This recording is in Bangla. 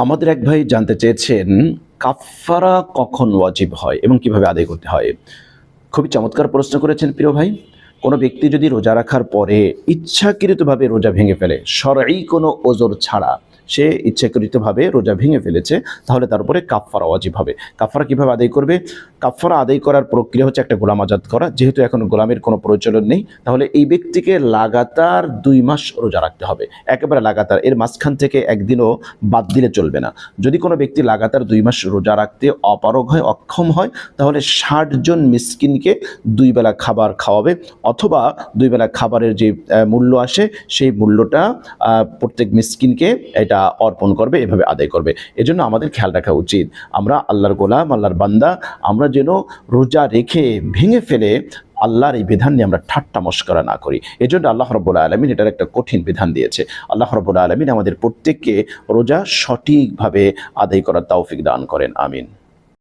আমাদের এক ভাই জানতে চেয়েছেন কাফফারা কখন ওয়াজিব হয় এবং কিভাবে আদায় করতে হয়। খুবই চমৎকার প্রশ্ন করেছেন প্রিয় ভাই। কোনো ব্যক্তি যদি রোজা রাখার পরে ইচ্ছাকৃতভাবে রোজা ভেঙে ফেলে, শরঈ কোনো ওজর ছাড়া সে ইচ্ছাকৃতভাবে রোজা ভেঙে ফেলেছে, তাহলে তার উপরে কাফফারা ওয়াজিব হবে। কাফফারা কিভাবে আদায় করবে? কাফফারা আদায় করার প্রক্রিয়া হচ্ছে একটা গোলাম আজাদ করা। যেহেতু এখন গোলামের কোনো প্রচলন নেই, তাহলে এই ব্যক্তিকে লাগাতার 2 মাস রোজা রাখতে হবে, একেবারে লাগাতার। এর মাঝখান থেকে একদিনও বাদ দিলে চলবে না। যদি কোনো ব্যক্তি লাগাতার 2 মাস রোজা রাখতে অপারগ হয়, অক্ষম হয়, তাহলে 60 জন মিসকিনকে 2 বেলা খাবার খাওয়াবে, অথবা 2 বেলা খাবারের যে মূল্য আসে সেই মূল্যটা প্রত্যেক মিসকিনকে এটা অর্পণ করবে, এভাবে আদায় করবে। এজন্য আমাদের খেয়াল রাখা উচিত, আমরা আল্লাহর গোলাম, আল্লাহর বান্দা, আমরা যেন রোজা রেখে ভেঙে ফেলে আল্লাহর এই বিধান নিয়ে আমরা ঠাট্টা মশকরা না করি। এজন্য আল্লাহ রাব্বুল আলামিন এটার একটা কঠিন বিধান দিয়েছে। আল্লাহ রাব্বুল আলামিন আমাদের প্রত্যেককে রোজা সঠিকভাবে আদায় করার তৌফিক দান করেন। আমিন।